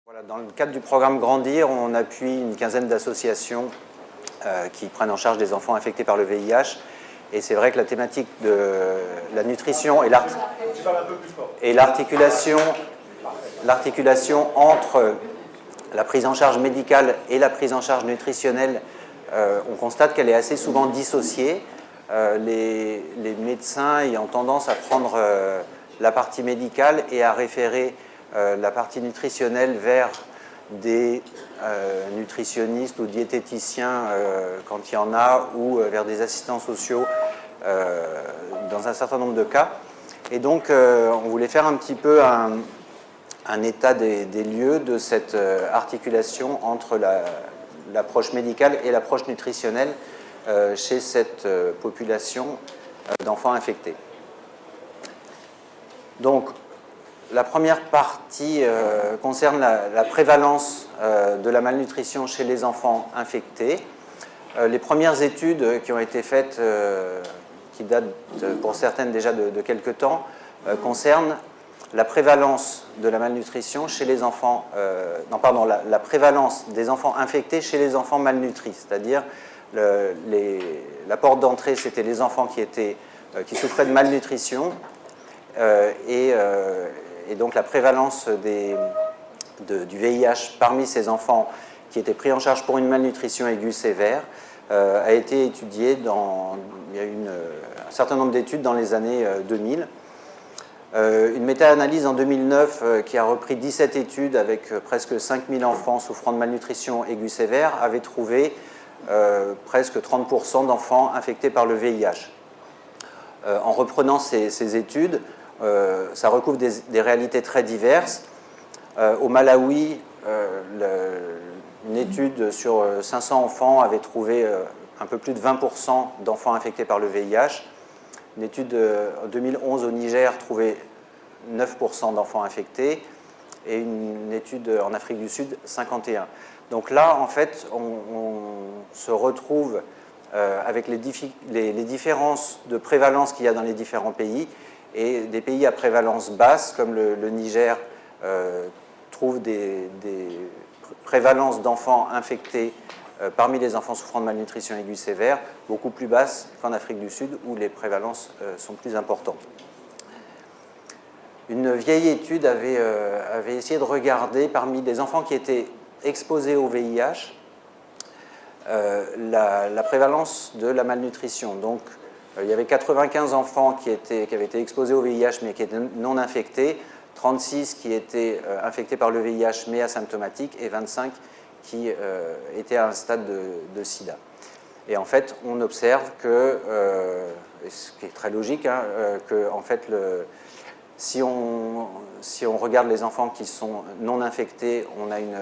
Voilà, dans le cadre du programme Grandir, on appuie une quinzaine d'associations qui prennent en charge des enfants infectés par le VIH. Et c'est vrai que la thématique de la nutrition et l'articulation entre la prise en charge médicale et la prise en charge nutritionnelle, on constate qu'elle est assez souvent dissociée. Les médecins ayant tendance à prendre la partie médicale et à référer la partie nutritionnelle vers des nutritionnistes ou diététiciens quand il y en a, ou vers des assistants sociaux dans un certain nombre de cas. Et donc on voulait faire un petit peu un état des lieux de cette articulation entre l'approche médicale et l'approche nutritionnelle chez cette population d'enfants infectés. Donc, la première partie concerne la prévalence de la malnutrition chez les enfants infectés. Les premières études qui ont été faites, qui datent pour certaines déjà de quelques temps, concernent la prévalence de la malnutrition chez les enfants, la prévalence des enfants infectés chez les enfants malnutris, c'est-à-dire la porte d'entrée, c'était les enfants qui souffraient de malnutrition, et donc la prévalence du VIH parmi ces enfants qui étaient pris en charge pour une malnutrition aiguë sévère a été étudiée il y a eu un certain nombre d'études dans les années 2000. Une méta-analyse en 2009 qui a repris 17 études avec presque 5000 enfants souffrant de malnutrition aiguë sévère avait trouvé presque 30% d'enfants infectés par le VIH. En reprenant ces études, ça recouvre des réalités très diverses. Au Malawi, une étude sur 500 enfants avait trouvé un peu plus de 20% d'enfants infectés par le VIH. Une étude en 2011 au Niger trouvait 9% d'enfants infectés, et une étude en Afrique du Sud, 51%. Donc là, en fait, on se retrouve avec les différences de prévalence qu'il y a dans les différents pays, et des pays à prévalence basse, comme le Niger, trouvent des prévalences d'enfants infectés parmi les enfants souffrant de malnutrition aiguë sévère, beaucoup plus basses qu'en Afrique du Sud, où les prévalences sont plus importantes. Une vieille étude avait essayé de regarder, parmi les enfants qui étaient exposés au VIH, la prévalence de la malnutrition. Donc, il y avait 95 enfants qui avaient été exposés au VIH mais qui étaient non infectés, 36 qui étaient infectés par le VIH mais asymptomatiques, et 25 qui étaient à un stade de sida. Et en fait, on observe que, ce qui est très logique, que en fait, si on regarde les enfants qui sont non infectés, on a une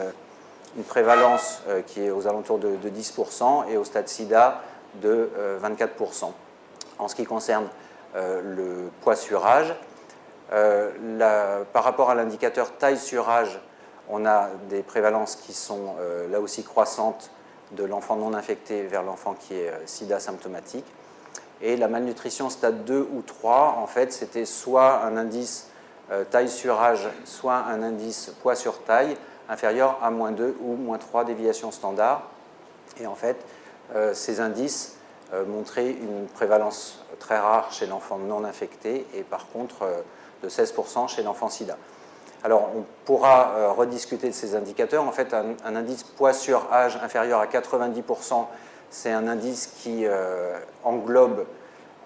prévalence qui est aux alentours de 10%, et au stade sida de 24%. En ce qui concerne le poids sur âge, par rapport à l'indicateur taille sur âge, on a des prévalences qui sont là aussi croissantes de l'enfant non infecté vers l'enfant qui est sida symptomatique. Et la malnutrition stade 2 ou 3, en fait, c'était soit un indice taille sur âge, soit un indice poids sur taille inférieur à -2 ou -3 déviations standard. Et en fait, ces indices montraient une prévalence très rare chez l'enfant non infecté, et par contre de 16% chez l'enfant sida. Alors, on pourra rediscuter de ces indicateurs. En fait, un indice poids sur âge inférieur à 90%, c'est un indice qui englobe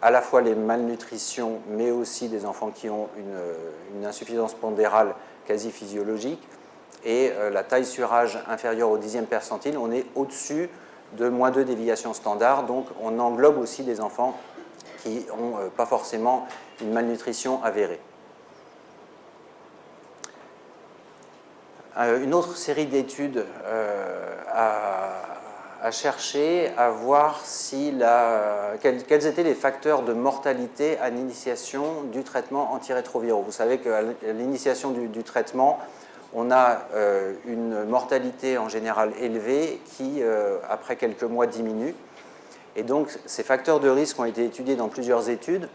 à la fois les malnutritions, mais aussi des enfants qui ont une insuffisance pondérale quasi physiologique. Et la taille sur âge inférieure au 10e percentile, on est au-dessus de -2 déviations standard. Donc, on englobe aussi des enfants qui n'ont pas forcément une malnutrition avérée. Une autre série d'études a cherché à voir quels étaient les facteurs de mortalité à l'initiation du traitement antirétroviraux. Vous savez qu'à l'initiation du traitement, on a une mortalité en général élevée qui, après quelques mois, diminue. Et donc, ces facteurs de risque ont été étudiés dans plusieurs études.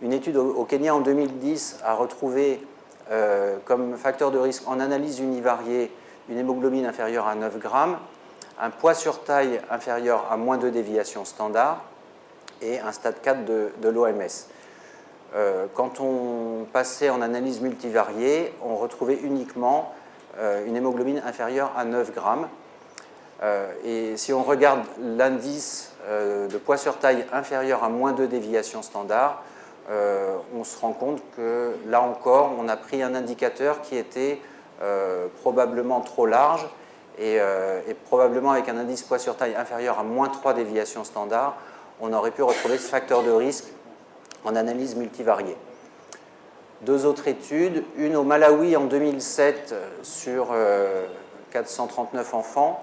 Une étude au Kenya en 2010 a retrouvé comme facteur de risque en analyse univariée une hémoglobine inférieure à 9 grammes, un poids sur taille inférieur à moins 2 déviations standard et un stade 4 de l'OMS. Quand on passait en analyse multivariée, on retrouvait uniquement une hémoglobine inférieure à 9 grammes. Et si on regarde l'indice de poids sur taille inférieur à moins 2 déviations standard, on se rend compte que là encore, on a pris un indicateur qui était probablement trop large et probablement avec un indice poids sur taille inférieur à moins 3 déviations standard, on aurait pu retrouver ce facteur de risque en analyse multivariée. Deux autres études, une au Malawi en 2007 sur 439 enfants,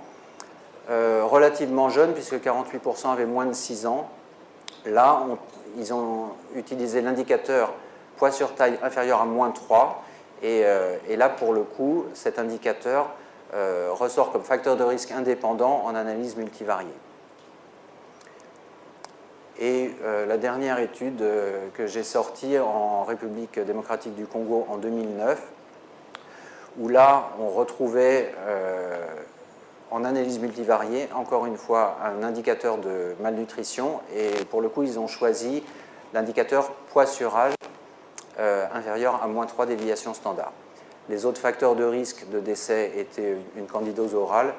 relativement jeunes puisque 48% avaient moins de 6 ans. Là, ils ont utilisé l'indicateur poids sur taille inférieur à moins 3 et là, pour le coup, cet indicateur ressort comme facteur de risque indépendant en analyse multivariée. Et la dernière étude que j'ai sortie en République démocratique du Congo en 2009, où là, on retrouvait en analyse multivariée, encore une fois, un indicateur de malnutrition. Et pour le coup, ils ont choisi l'indicateur poids sur âge inférieur à moins 3 déviations standard. Les autres facteurs de risque de décès étaient une candidose orale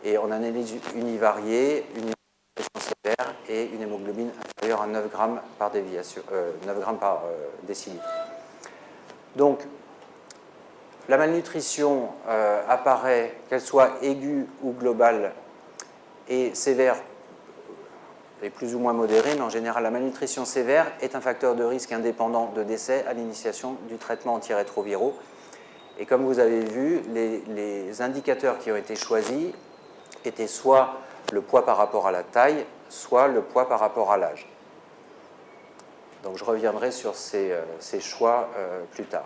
et en analyse univariée, une hypertension sévère et une hémoglobine inférieure à 9 grammes par décilitre. Donc, la malnutrition apparaît, qu'elle soit aiguë ou globale, et sévère et plus ou moins modérée, mais en général, la malnutrition sévère est un facteur de risque indépendant de décès à l'initiation du traitement antirétroviraux. Et comme vous avez vu, les indicateurs qui ont été choisis étaient soit le poids par rapport à la taille, soit le poids par rapport à l'âge. Donc je reviendrai sur ces choix plus tard.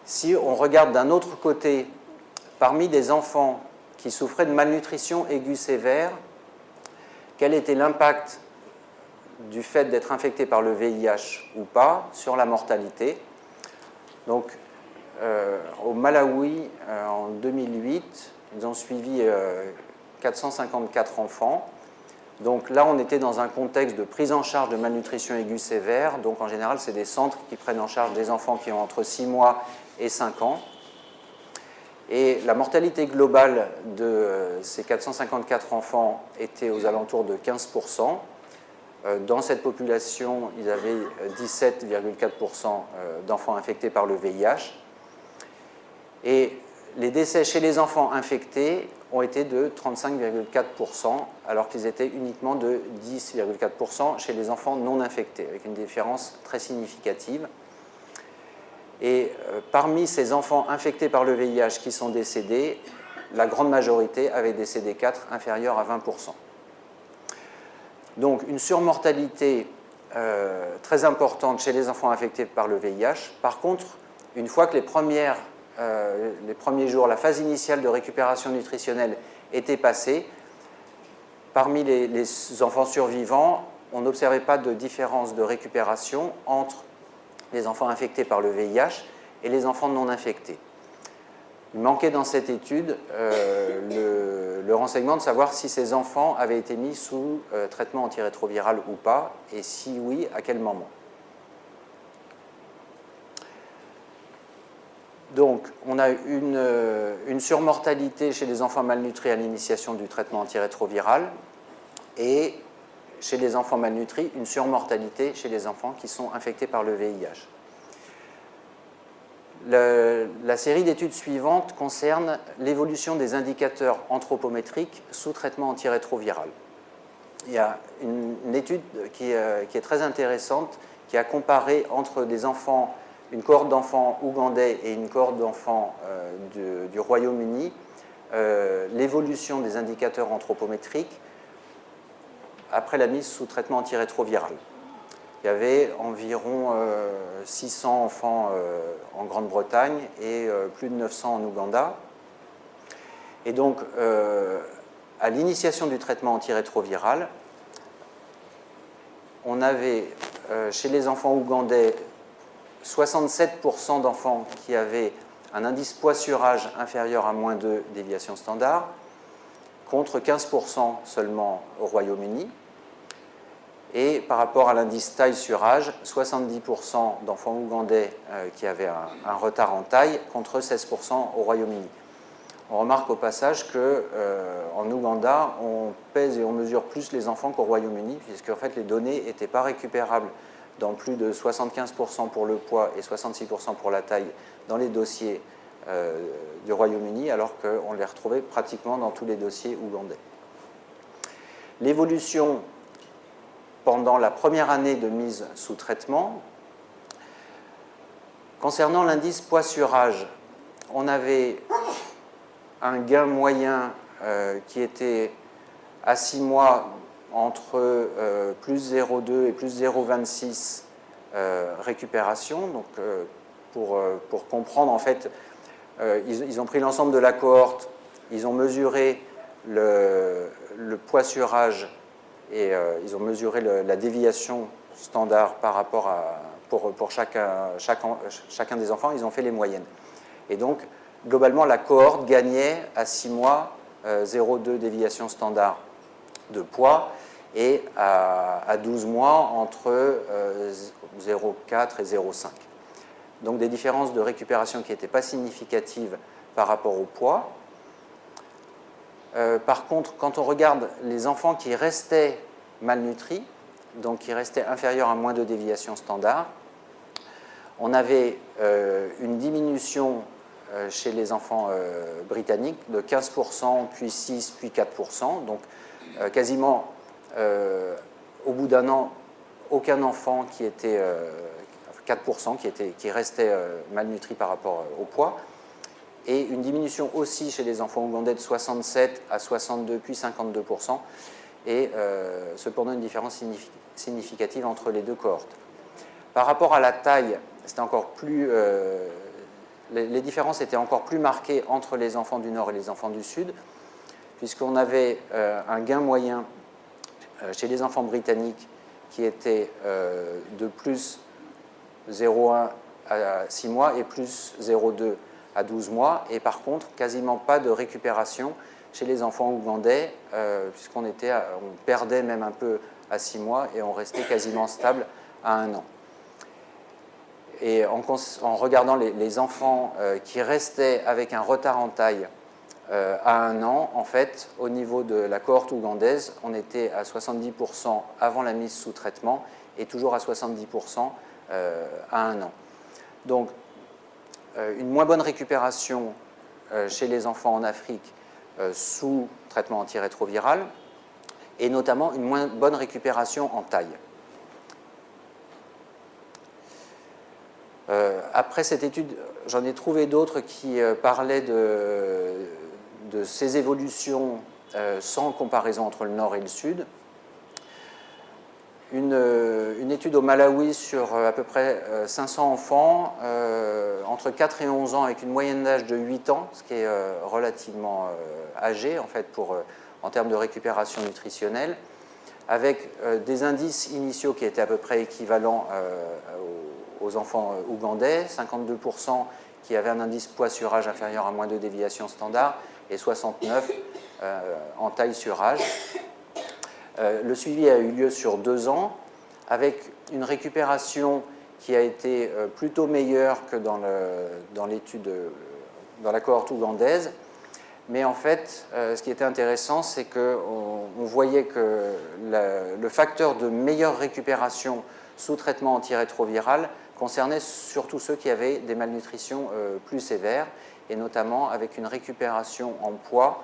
Si on regarde d'un autre côté, parmi des enfants qui souffraient de malnutrition aiguë sévère, quel était l'impact du fait d'être infecté par le VIH ou pas sur la mortalité? Donc, au Malawi, en 2008, ils ont suivi 454 enfants. Donc là, on était dans un contexte de prise en charge de malnutrition aiguë sévère. Donc en général, c'est des centres qui prennent en charge des enfants qui ont entre 6 mois et 5 ans. Et la mortalité globale de ces 454 enfants était aux alentours de 15%. Dans cette population, ils avaient 17,4% d'enfants infectés par le VIH. Et les décès chez les enfants infectés ont été de 35,4%, alors qu'ils étaient uniquement de 10,4% chez les enfants non infectés, avec une différence très significative. Et parmi ces enfants infectés par le VIH qui sont décédés, la grande majorité avait des CD4 inférieurs à 20%. Donc une surmortalité très importante chez les enfants infectés par le VIH. Par contre, une fois que les premiers jours, la phase initiale de récupération nutritionnelle était passée, parmi les enfants survivants, on n'observait pas de différence de récupération entre les enfants infectés par le VIH et les enfants non infectés. Il manquait dans cette étude le renseignement de savoir si ces enfants avaient été mis sous traitement antirétroviral ou pas, et si oui, à quel moment. Donc, on a une surmortalité chez les enfants malnutris à l'initiation du traitement antirétroviral, et chez les enfants malnutris, une surmortalité chez les enfants qui sont infectés par le VIH. La série d'études suivantes concerne l'évolution des indicateurs anthropométriques sous traitement antirétroviral. Il y a une étude qui est très intéressante, qui a comparé entre des enfants, une cohorte d'enfants ougandais et une cohorte d'enfants du Royaume-Uni, l'évolution des indicateurs anthropométriques après la mise sous traitement antirétroviral. Il y avait environ 600 enfants en Grande-Bretagne et plus de 900 en Ouganda. Et donc, à l'initiation du traitement antirétroviral, on avait chez les enfants ougandais 67% d'enfants qui avaient un indice poids sur âge inférieur à -2 déviation standard, contre 15% seulement au Royaume-Uni. Et par rapport à l'indice taille sur âge, 70% d'enfants ougandais qui avaient un retard en taille, contre 16% au Royaume-Uni. On remarque au passage qu'en Ouganda, on pèse et on mesure plus les enfants qu'au Royaume-Uni, puisque en fait, les données n'étaient pas récupérables dans plus de 75% pour le poids et 66% pour la taille dans les dossiers du Royaume-Uni, alors qu'on les retrouvait pratiquement dans tous les dossiers ougandais. L'évolution pendant la première année de mise sous traitement, concernant l'indice poids sur âge, on avait un gain moyen qui était à 6 mois entre plus 0,2 et plus 0,26 récupération. Donc, pour comprendre, en fait, ils ont pris l'ensemble de la cohorte, ils ont mesuré le poids sur âge et ils ont mesuré la déviation standard par rapport à, pour chacun des enfants, ils ont fait les moyennes. Et donc, globalement, la cohorte gagnait à 6 mois 0,2 déviation standard de poids et à 12 mois entre 0,4 et 0,5. Donc des différences de récupération qui n'étaient pas significatives par rapport au poids. Par contre, quand on regarde les enfants qui restaient malnutris, donc qui restaient inférieurs à -2 déviation standard, on avait une diminution chez les enfants britanniques de 15%, puis 6%, puis 4%. Donc quasiment au bout d'un an, aucun enfant qui était 4% qui restait malnutri par rapport au poids. Et une diminution aussi chez les enfants ougandais de 67 à 62, puis 52%. Et cependant une différence significative entre les deux cohortes. Par rapport à la taille, c'était encore plus, les différences étaient encore plus marquées entre les enfants du Nord et les enfants du Sud, puisqu'on avait un gain moyen chez les enfants britanniques qui était de plus 0,1 à 6 mois et plus 0,2 à 12 mois, et par contre quasiment pas de récupération chez les enfants ougandais, puisqu'on perdait même un peu à 6 mois et on restait quasiment stable à 1 an. Et en regardant les enfants qui restaient avec un retard en taille à 1 an, en fait, au niveau de la cohorte ougandaise, on était à 70% avant la mise sous traitement et toujours à 70% à 1 an. Donc, une moins bonne récupération chez les enfants en Afrique sous traitement antirétroviral et notamment une moins bonne récupération en taille. Après cette étude, j'en ai trouvé d'autres qui parlaient de ces évolutions sans comparaison entre le Nord et le Sud. Une étude au Malawi sur à peu près 500 enfants entre 4 et 11 ans avec une moyenne d'âge de 8 ans, ce qui est relativement âgé en fait en termes de récupération nutritionnelle, avec des indices initiaux qui étaient à peu près équivalents aux enfants ougandais, 52% qui avaient un indice poids sur âge inférieur à -2 déviation standard et 69 en taille sur âge. Le suivi a eu lieu sur 2 ans, avec une récupération qui a été plutôt meilleure que dans l'étude, dans la cohorte ougandaise. Mais en fait, ce qui était intéressant, c'est qu'on voyait que le facteur de meilleure récupération sous traitement antirétroviral concernait surtout ceux qui avaient des malnutritions plus sévères, et notamment avec une récupération en poids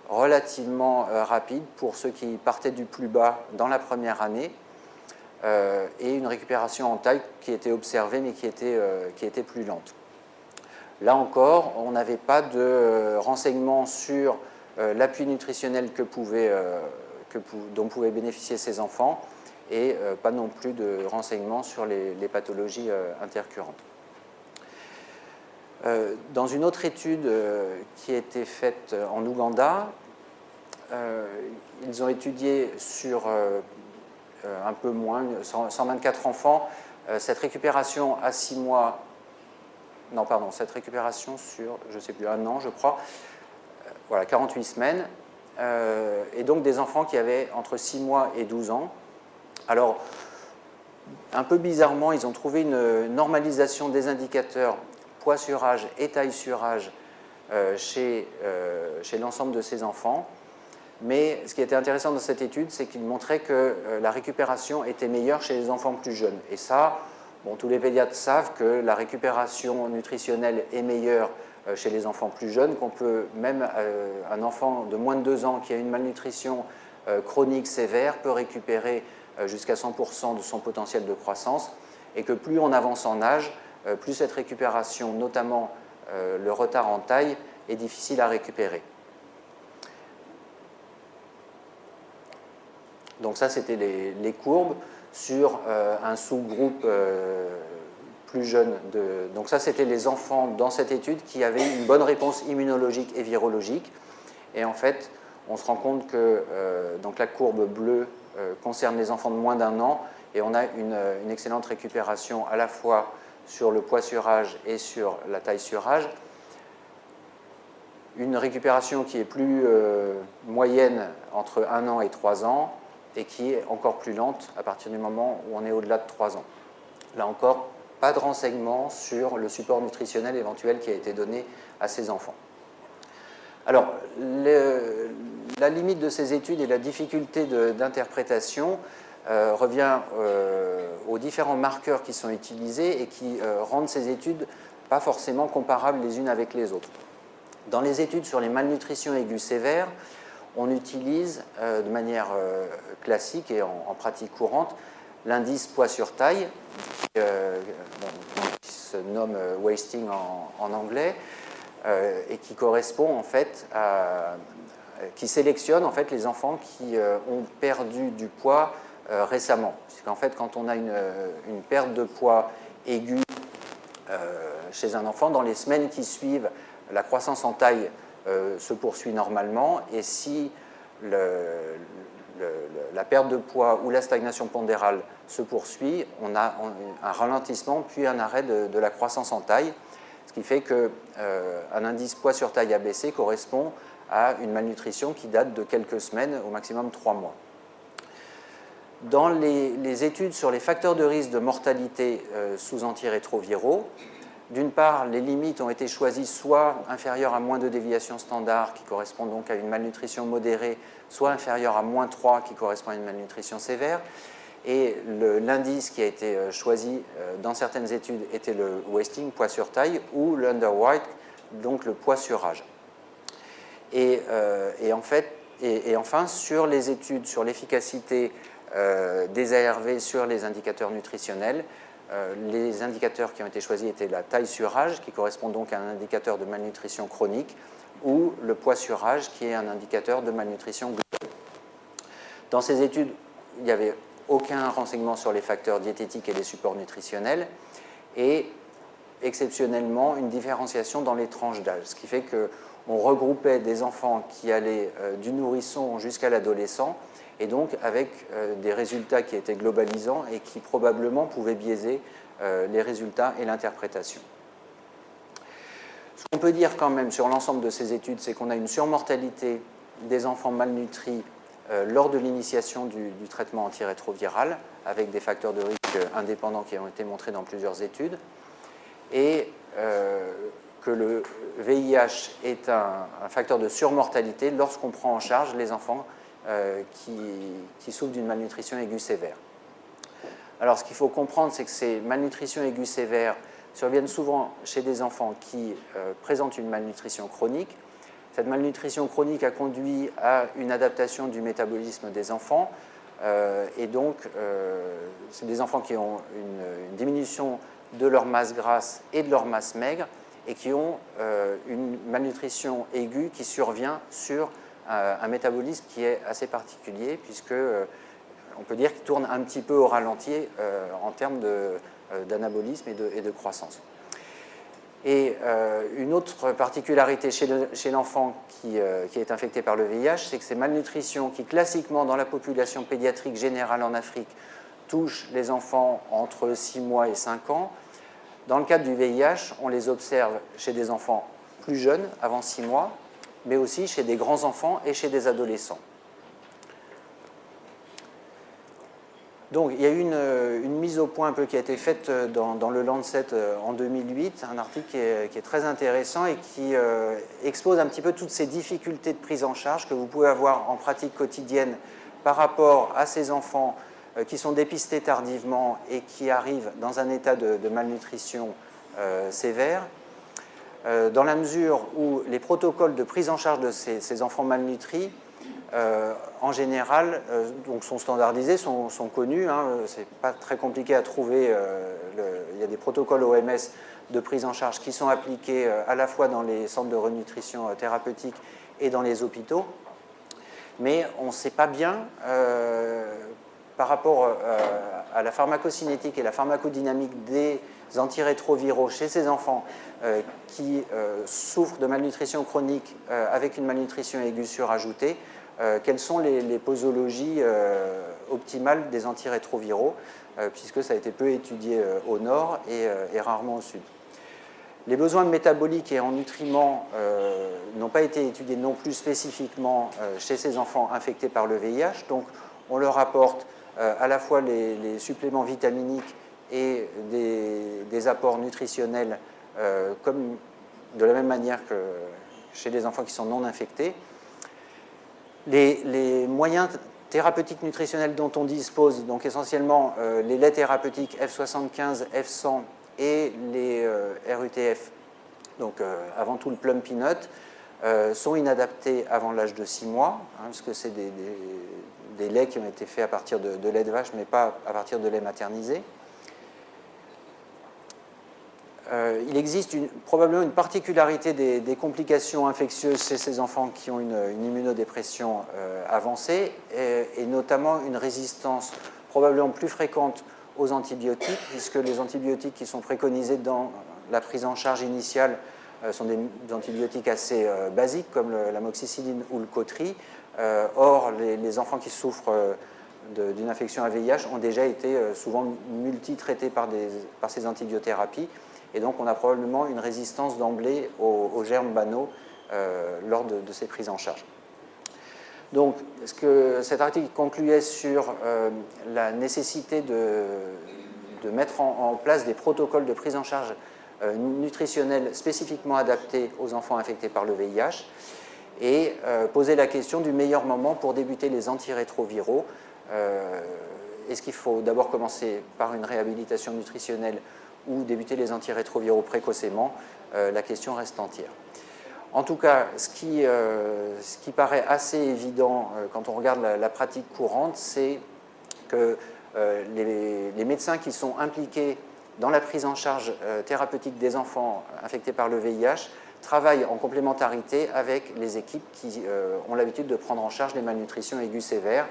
relativement rapide pour ceux qui partaient du plus bas dans la première année, et une récupération en taille qui était observée mais qui était plus lente. Là encore, on n'avait pas de renseignements sur l'appui nutritionnel dont pouvaient bénéficier ces enfants, et pas non plus de renseignements sur les pathologies intercurrentes. Dans une autre étude qui a été faite en Ouganda, ils ont étudié sur un peu moins, 124 enfants, Cette récupération à 6 mois, non pardon, cette récupération sur, je ne sais plus, 1 an je crois, voilà, 48 semaines, et donc des enfants qui avaient entre 6 mois et 12 ans. Alors, un peu bizarrement, ils ont trouvé une normalisation des indicateurs poids sur âge et taille sur âge chez l'ensemble de ces enfants. Mais ce qui était intéressant dans cette étude, c'est qu'il montrait que la récupération était meilleure chez les enfants plus jeunes. Et ça, bon, tous les pédiatres savent que la récupération nutritionnelle est meilleure chez les enfants plus jeunes, qu'on peut, même un enfant de moins de 2 ans qui a une malnutrition chronique sévère peut récupérer jusqu'à 100% de son potentiel de croissance, et que plus on avance en âge, plus cette récupération, notamment le retard en taille, est difficile à récupérer. Donc ça, c'était les courbes sur un sous-groupe plus jeune. Donc ça, c'était les enfants dans cette étude qui avaient une bonne réponse immunologique et virologique. Et en fait, on se rend compte que donc la courbe bleue concerne les enfants de moins d'1 an, et on a une excellente récupération à la fois sur le poids sur âge et sur la taille sur âge. Une récupération qui est plus moyenne entre 1 an et 3 ans, et qui est encore plus lente à partir du moment où on est au-delà de 3 ans. Là encore, pas de renseignements sur le support nutritionnel éventuel qui a été donné à ces enfants. Alors, la limite de ces études et la difficulté d'interprétation revient aux différents marqueurs qui sont utilisés et qui rendent ces études pas forcément comparables les unes avec les autres. Dans les études sur les malnutritions aiguës sévères, on utilise de manière classique et en pratique courante l'indice poids sur taille, qui se nomme wasting en anglais, et qui correspond en fait qui sélectionne en fait les enfants qui ont perdu du poids récemment. Puisqu'en fait, quand on a une perte de poids aiguë chez un enfant, dans les semaines qui suivent, la croissance en taille se poursuit normalement, et si la perte de poids ou la stagnation pondérale se poursuit, on a un ralentissement puis un arrêt de la croissance en taille, ce qui fait qu'un indice poids sur taille abaissé correspond à une malnutrition qui date de quelques semaines, au maximum 3 mois. Dans les études sur les facteurs de risque de mortalité sous antirétroviraux, d'une part, les limites ont été choisies soit inférieures à moins 2 déviations standard, qui correspond donc à une malnutrition modérée, soit inférieure à moins 3, qui correspond à une malnutrition sévère. Et l'indice qui a été choisi dans certaines études était le wasting, poids sur taille, ou l'underweight, donc le poids sur âge. Et enfin, sur les études sur l'efficacité des ARV sur les indicateurs nutritionnels, les indicateurs qui ont été choisis étaient la taille sur âge, qui correspond donc à un indicateur de malnutrition chronique, ou le poids sur âge, qui est un indicateur de malnutrition globale. Dans ces études, il n'y avait aucun renseignement sur les facteurs diététiques et les supports nutritionnels, et exceptionnellement une différenciation dans les tranches d'âge, ce qui fait qu'on regroupait des enfants qui allaient du nourrisson jusqu'à l'adolescent, et donc avec des résultats qui étaient globalisants et qui probablement pouvaient biaiser les résultats et l'interprétation. Ce qu'on peut dire quand même sur l'ensemble de ces études, c'est qu'on a une surmortalité des enfants malnutris lors de l'initiation du traitement antirétroviral, avec des facteurs de risque indépendants qui ont été montrés dans plusieurs études, et que le VIH est un facteur de surmortalité lorsqu'on prend en charge les enfants qui souffrent d'une malnutrition aiguë sévère. Alors, ce qu'il faut comprendre, c'est que ces malnutritions aiguës sévères surviennent souvent chez des enfants qui présentent une malnutrition chronique. Cette malnutrition chronique a conduit à une adaptation du métabolisme des enfants, et donc c'est des enfants qui ont une diminution de leur masse grasse et de leur masse maigre, et qui ont une malnutrition aiguë qui survient sur un métabolisme qui est assez particulier, puisque on peut dire qu'il tourne un petit peu au ralenti en termes d'anabolisme et de croissance. Et une autre particularité chez l'enfant qui est infecté par le VIH, c'est que ces malnutritions qui, classiquement, dans la population pédiatrique générale en Afrique, touchent les enfants entre 6 mois et 5 ans. Dans le cadre du VIH, on les observe chez des enfants plus jeunes, avant 6 mois, mais aussi chez des grands enfants et chez des adolescents. Donc, il y a eu une mise au point un peu qui a été faite dans le Lancet en 2008, un article qui est très intéressant et qui expose un petit peu toutes ces difficultés de prise en charge que vous pouvez avoir en pratique quotidienne par rapport à ces enfants qui sont dépistés tardivement et qui arrivent dans un état de malnutrition sévère, dans la mesure où les protocoles de prise en charge de ces enfants malnutris en général, donc sont standardisés, sont connus. Hein, c'est pas très compliqué à trouver. Il y a des protocoles OMS de prise en charge qui sont appliqués à la fois dans les centres de renutrition thérapeutique et dans les hôpitaux. Mais on ne sait pas bien, par rapport à la pharmacocinétique et la pharmacodynamique des antirétroviraux chez ces enfants qui souffrent de malnutrition chronique avec une malnutrition aiguë surajoutée, quelles sont les posologies optimales des antirétroviraux, puisque ça a été peu étudié au nord et rarement au sud. Les besoins métaboliques et en nutriments n'ont pas été étudiés non plus spécifiquement chez ces enfants infectés par le VIH, donc on leur apporte à la fois les suppléments vitaminiques et des apports nutritionnels comme de la même manière que chez les enfants qui sont non infectés. Les moyens thérapeutiques nutritionnels dont on dispose, donc essentiellement les laits thérapeutiques F75, F100 et les RUTF, donc avant tout le plum peanut, sont inadaptés avant l'âge de 6 mois, hein, parce que c'est des laits qui ont été faits à partir de lait de vache, mais pas à partir de lait maternisé. Il existe probablement une particularité des complications infectieuses chez ces enfants qui ont une immunodépression avancée, et notamment une résistance probablement plus fréquente aux antibiotiques, puisque les antibiotiques qui sont préconisés dans la prise en charge initiale sont des antibiotiques assez basiques, comme l'amoxicilline ou le Cotri. Or, les enfants qui souffrent d'une infection à VIH ont déjà été souvent multitraités par ces antibiothérapies, et donc on a probablement une résistance d'emblée aux germes banaux lors de ces prises en charge. Donc, cet article concluait sur la nécessité de mettre en place des protocoles de prise en charge nutritionnelle spécifiquement adaptés aux enfants infectés par le VIH et poser la question du meilleur moment pour débuter les antirétroviraux. Est-ce qu'il faut d'abord commencer par une réhabilitation nutritionnelle ou débuter les antirétroviraux précocement? La question reste entière. En tout cas, ce qui paraît assez évident quand on regarde la pratique courante, c'est que les médecins qui sont impliqués dans la prise en charge thérapeutique des enfants infectés par le VIH travaillent en complémentarité avec les équipes qui ont l'habitude de prendre en charge les malnutritions aiguës sévères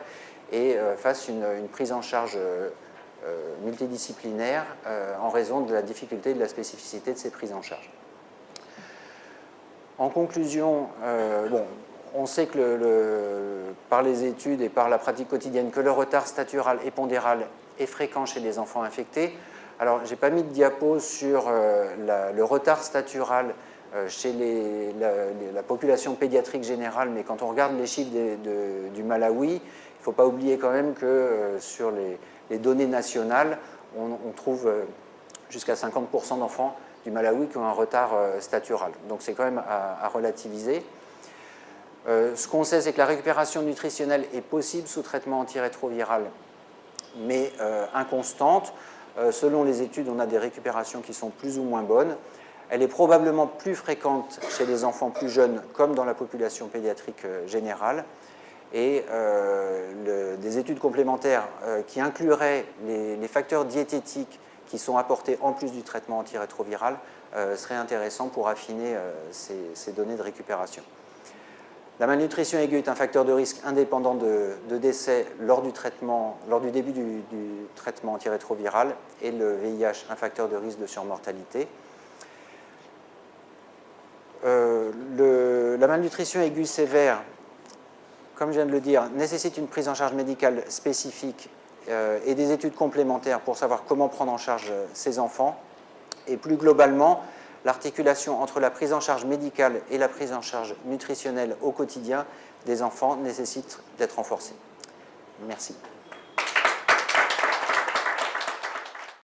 et fassent une prise en charge multidisciplinaire en raison de la difficulté et de la spécificité de ces prises en charge. En conclusion, on sait que par les études et par la pratique quotidienne que le retard statural et pondéral est fréquent chez les enfants infectés. Alors, je n'ai pas mis de diapo sur le retard statural chez la population pédiatrique générale, mais quand on regarde les chiffres du Malawi, il ne faut pas oublier quand même que sur les données nationales, on trouve jusqu'à 50% d'enfants du Malawi qui ont un retard statural. Donc c'est quand même à relativiser. Ce qu'on sait, c'est que la récupération nutritionnelle est possible sous traitement antirétroviral, mais inconstante. Selon les études, on a des récupérations qui sont plus ou moins bonnes. Elle est probablement plus fréquente chez les enfants plus jeunes, comme dans la population pédiatrique générale. Et des études complémentaires qui incluraient les facteurs diététiques qui sont apportés en plus du traitement antirétroviral seraient intéressants pour affiner ces données de récupération. La malnutrition aiguë est un facteur de risque indépendant de décès lors du début du traitement antirétroviral, et le VIH un facteur de risque de surmortalité. La malnutrition aiguë sévère, comme je viens de le dire, nécessite une prise en charge médicale spécifique et des études complémentaires pour savoir comment prendre en charge ces enfants. Et plus globalement, l'articulation entre la prise en charge médicale et la prise en charge nutritionnelle au quotidien des enfants nécessite d'être renforcée. Merci.